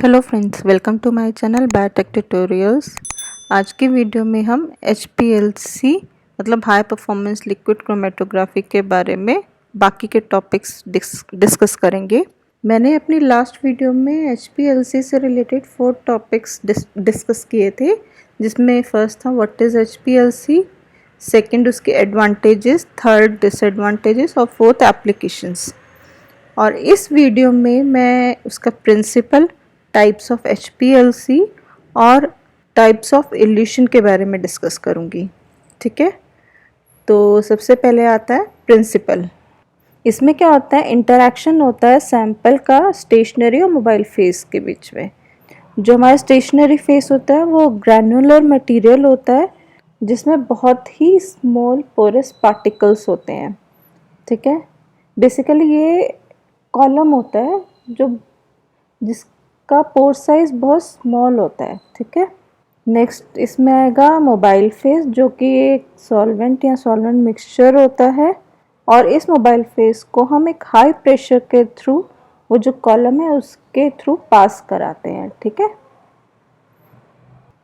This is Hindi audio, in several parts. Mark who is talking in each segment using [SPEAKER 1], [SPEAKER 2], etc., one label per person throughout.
[SPEAKER 1] Hello friends, welcome to my channel biotech tutorials. आज की वीडियो में हम HPLC मतलब हाई परफॉर्मेंस लिक्विड क्रोमेटोग्राफी के बारे में बाकी के टॉपिक्स डिस्कस करेंगे। मैंने अपनी लास्ट वीडियो में HPLC से रिलेटेड 4 टॉपिक्स डिस्कस किए थे, जिसमें फर्स्ट था व्हाट इज़ HPLC, सेकंड उसके एडवांटेजेस, थर्ड डिसएडवांटेजेस और फोर्थ एप्लीकेशंस। और इस वीडियो में मैं उसका प्रिंसिपल, टाइप्स ऑफ HPLC और टाइप्स ऑफ इल्यूशन के बारे में डिस्कस करूँगी। ठीक है, तो सबसे पहले आता है प्रिंसिपल। इसमें क्या होता है, इंटरैक्शन होता है सैंपल का स्टेशनरी और मोबाइल फेस के बीच में। जो हमारा स्टेशनरी फेस होता है वो ग्रैन्युलर मटेरियल होता है, जिसमें बहुत ही स्मॉल पोरस पार्टिकल्स होते हैं। ठीक है, बेसिकली ये कॉलम होता है जिसका पोर साइज बहुत स्मॉल होता है। ठीक है, नेक्स्ट इसमें आएगा मोबाइल फेस, जो कि एक सॉल्वेंट या सॉल्वेंट मिक्सचर होता है, और इस मोबाइल फेस को हम एक हाई प्रेशर के थ्रू वो जो कॉलम है उसके थ्रू पास कराते हैं। ठीक है,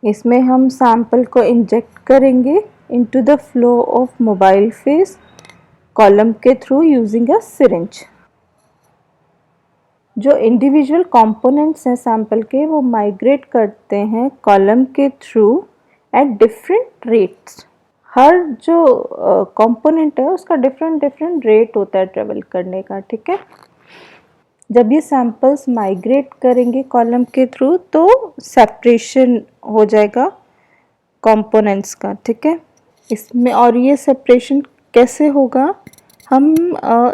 [SPEAKER 1] इसमें हम सैंपल को इंजेक्ट करेंगे into the flow of mobile face column के थ्रू यूजिंग अ सिरिंज। जो इंडिविजुअल कंपोनेंट्स हैं सैंपल के वो माइग्रेट करते हैं कॉलम के थ्रू एट डिफरेंट रेट्स। हर जो कंपोनेंट है उसका डिफरेंट रेट होता है ट्रेवल करने का। ठीक है, जब ये सैंपल्स माइग्रेट करेंगे कॉलम के थ्रू तो सेपरेशन हो जाएगा कंपोनेंट्स का। ठीक है, इसमें और ये सेपरेशन कैसे होगा, हम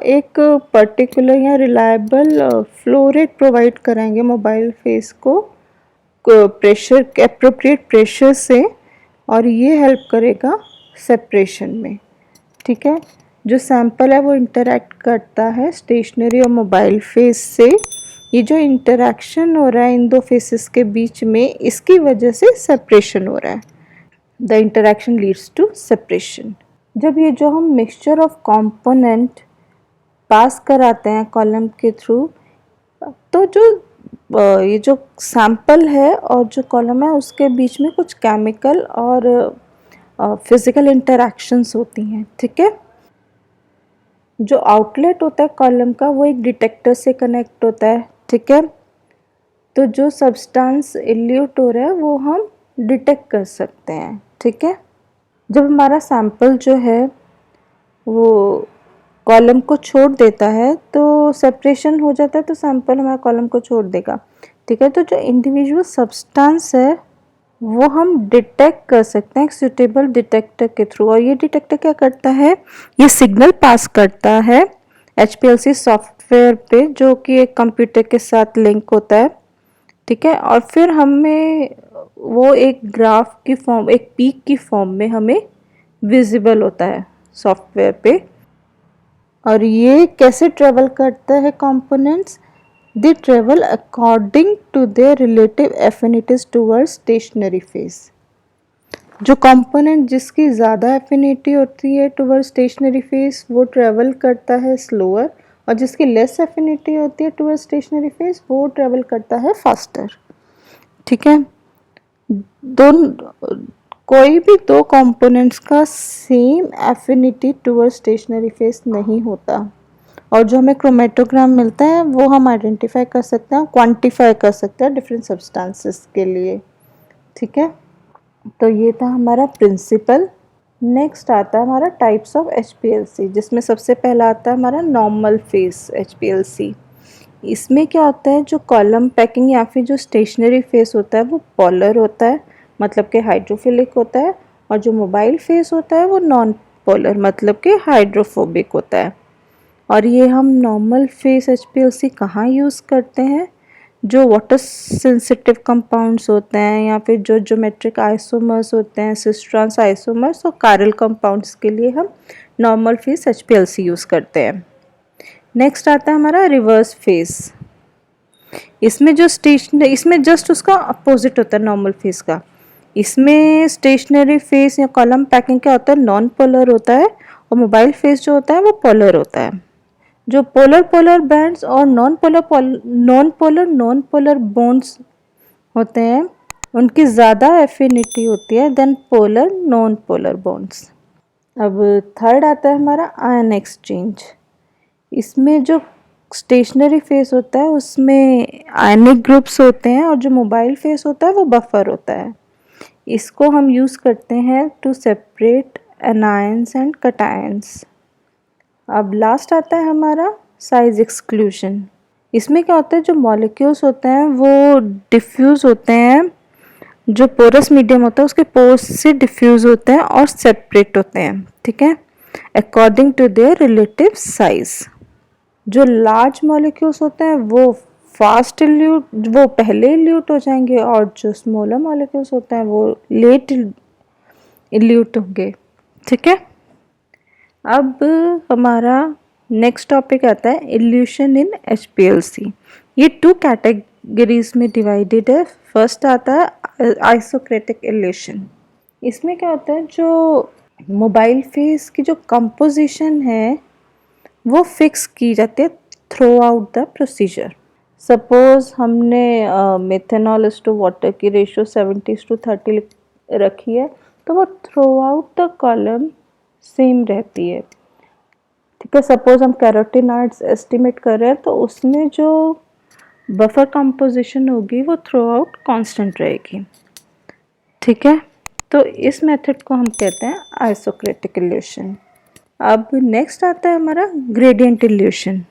[SPEAKER 1] एक पर्टिकुलर या रिलायबल फ्लो रेट प्रोवाइड कराएंगे मोबाइल फेस को प्रेशर के एप्रोप्रिएट प्रेशर से, और ये हेल्प करेगा सेपरेशन में। ठीक है, जो सैंपल है वो इंटरैक्ट करता है स्टेशनरी और मोबाइल फेस से। ये जो इंटरैक्शन हो रहा है इन दो फेसेस के बीच में, इसकी वजह से सेपरेशन हो रहा है। The interaction leads to separation. जब ये जो हम मिक्सचर ऑफ कंपोनेंट पास कराते हैं कॉलम के थ्रू, तो जो ये जो सैंपल है और जो कॉलम है उसके बीच में कुछ केमिकल और फिजिकल इंटरैक्शंस होती हैं। ठीक है, जो आउटलेट होता है कॉलम का वो एक डिटेक्टर से कनेक्ट होता है। ठीक है, तो जो सब्सटेंस इल्यूट हो रहा है वो हम डिटेक्ट कर सकते हैं। ठीक है, जब हमारा सैंपल जो है वो कॉलम को छोड़ देता है तो सेपरेशन हो जाता है, तो सैंपल हमारा कॉलम को छोड़ देगा। ठीक है, तो जो इंडिविजुअल सब्सटेंस है वो हम डिटेक्ट कर सकते हैं एक सूटेबल डिटेक्टर के थ्रू। और ये डिटेक्टर क्या करता है, ये सिग्नल पास करता है HPLC सॉफ्टवेयर पे, जो कि एक कंप्यूटर के साथ लिंक होता है। ठीक है, और फिर हमें वो एक ग्राफ की फॉर्म, एक पीक की फॉर्म में हमें विजिबल होता है सॉफ्टवेयर पे। और ये कैसे ट्रेवल करता है components, they travel according to their relative affinities towards stationary phase. जो कंपोनेंट जिसकी ज़्यादा एफिनिटी होती है टूवर्ड्स स्टेशनरी फेस वो ट्रेवल करता है स्लोअर, और जिसकी लेस एफिनिटी होती है टूवर्ड्स स्टेशनरी फेस वो ट्रेवल करता है फास्टर। ठीक है, कोई भी दो कंपोनेंट्स का same affinity towards stationary phase नहीं होता, और जो हमें क्रोमेटोग्राम मिलता है वो हम आइडेंटिफाई कर सकते हैं, क्वांटिफाई कर सकते हैं डिफरेंट सब्सटेंसेस के लिए। ठीक है, तो ये था हमारा प्रिंसिपल। नेक्स्ट आता है हमारा टाइप्स ऑफ HPLC, जिसमें सबसे पहला आता है हमारा नॉर्मल फेस HPLC। इसमें क्या होता है, जो कॉलम पैकिंग या फिर जो स्टेशनरी फेस होता है वो पोलर होता है, मतलब कि हाइड्रोफिलिक होता है, और जो मोबाइल फेस होता है वो नॉन पोलर, मतलब कि हाइड्रोफोबिक होता है। और ये हम नॉर्मल फेस HPLC कहाँ यूज़ करते हैं, जो वाटर सेंसिटिव कंपाउंड्स होते हैं या फिर जो ज्योमेट्रिक आइसोमर्स होते हैं, सिस ट्रांस आइसोमर्स और कायरल कंपाउंड्स के लिए हम नॉर्मल फेस HPLC यूज़ करते हैं। नेक्स्ट आता है हमारा रिवर्स फेस। इसमें इसमें जस्ट उसका अपोजिट होता है नॉर्मल फेस का। इसमें स्टेशनरी फेस या कॉलम पैकिंग क्या होता है, नॉन पोलर होता है, और मोबाइल फेस जो होता है वो पोलर होता है। जो पोलर बैंड्स और नॉन पोलर बॉन्ड्स होते हैं उनकी ज़्यादा एफिनिटी होती है than polar non polar bonds. अब थर्ड आता है हमारा आयन एक्सचेंज। इसमें जो स्टेशनरी फेस होता है उसमें आयनिक ग्रुप्स होते हैं और जो मोबाइल फेस होता है वो बफर होता है। इसको हम यूज़ करते हैं to separate anions and cations. अब लास्ट आता है हमारा साइज एक्सक्लूशन। इसमें क्या होता है, जो मॉलिक्यूल्स होते हैं वो डिफ्यूज़ होते हैं, जो पोरस मीडियम होता है उसके पोर्स से डिफ्यूज़ होते हैं और सेपरेट होते हैं, ठीक है, according to their relative size. जो लार्ज मॉलिक्यूल्स होते हैं वो फास्ट इल्यूट, वो पहले इल्यूट हो जाएंगे, और जो स्मॉलर मॉलिक्यूल्स होते हैं वो लेट इल्यूट होंगे, ठीक है। अब हमारा नेक्स्ट टॉपिक आता है इल्यूशन इन HPLC। ये 2 कैटेगरीज में डिवाइडेड है। फर्स्ट आता है आइसोक्रेटिक इल्यूशन। इसमें क्या होता है, जो मोबाइल फेस की जो कंपोजिशन है वो फिक्स की जाती है through out the procedure. Suppose हमने मेथनॉल टू वाटर की रेशियो 70:30 रखी है, तो वो through out the column same रहती है, ठीक है। सपोज हम कैरोटीनॉइड्स एस्टिमेट कर रहे हैं तो उसमें जो बफर कंपोजिशन होगी वो थ्रू आउट कांस्टेंट रहेगी, ठीक है। तो इस मेथड को हम कहते हैं आइसोक्रेटिक इल्यूशन। अब नेक्स्ट आता है हमारा ग्रेडियंट इल्यूशन।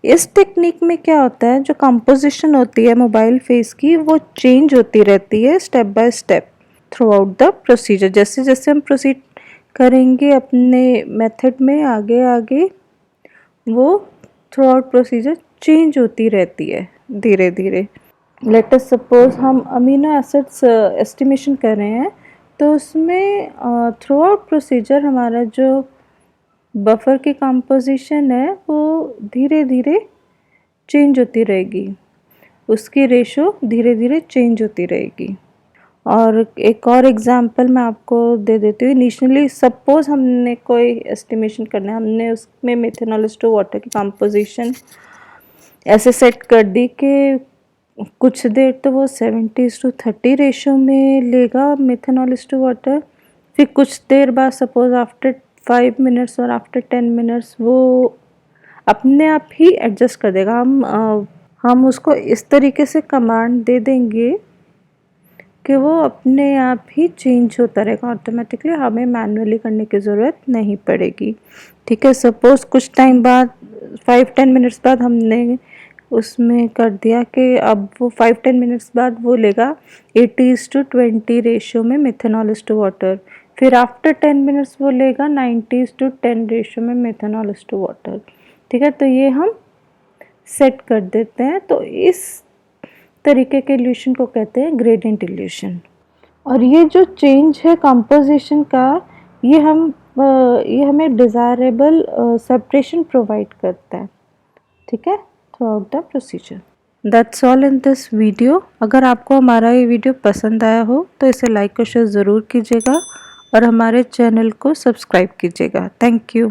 [SPEAKER 1] इस टेक्निक में क्या होता है, जो कंपोजिशन होती है मोबाइल फेस की वो चेंज होती रहती है step by step through out the procedure. जैसे जैसे हम प्रोसीड करेंगे अपने मेथड में आगे आगे, वो थ्रू आउट प्रोसीजर चेंज होती रहती है धीरे धीरे। लेट अस सपोज हम अमीनो एसिड्स एस्टिमेशन कर रहे हैं, तो उसमें थ्रू आउट प्रोसीजर हमारा जो बफर की कंपोजिशन है वो धीरे धीरे चेंज होती रहेगी, उसकी रेशो धीरे धीरे चेंज होती रहेगी। और एक और एग्जांपल मैं आपको दे देती हूँ। इनिशियली सपोज हमने कोई एस्टिमेशन करना है, हमने उसमें मेथनॉल टू वाटर की कंपोजिशन ऐसे सेट कर दी कि कुछ देर तो वो 70:30 रेशो में लेगा मेथनॉल टू वाटर, फिर कुछ देर बाद सपोज आफ्टर 5 मिनट्स और आफ्टर 10 मिनट्स वो अपने आप ही एडजस्ट कर देगा। हम उसको इस तरीके से कमांड दे देंगे कि वो अपने आप ही चेंज होता रहेगा ऑटोमेटिकली, हमें मैनुअली करने की ज़रूरत नहीं पड़ेगी, ठीक है। सपोज़ कुछ टाइम बाद 5-10 मिनट्स बाद हमने उसमें कर दिया कि अब वो 5-10 मिनट्स बाद वो लेगा 80:20 रेशियो में मेथनॉल टू वाटर, फिर आफ्टर 10 मिनट्स वो लेगा 90:10 रेशियो में मेथनॉल टू वाटर, ठीक है। तो ये हम सेट कर देते हैं। तो इस तरीके के इल्यूशन को कहते हैं ग्रेडियंट इल्यूशन। और ये जो चेंज है कंपोजिशन का, ये हमें डिज़ायरेबल सेपरेशन प्रोवाइड करता है, ठीक है, through out the procedure. That's all in this video. अगर आपको हमारा ये वीडियो पसंद आया हो तो इसे लाइक और शेयर ज़रूर कीजिएगा और हमारे चैनल को सब्सक्राइब कीजिएगा। Thank you.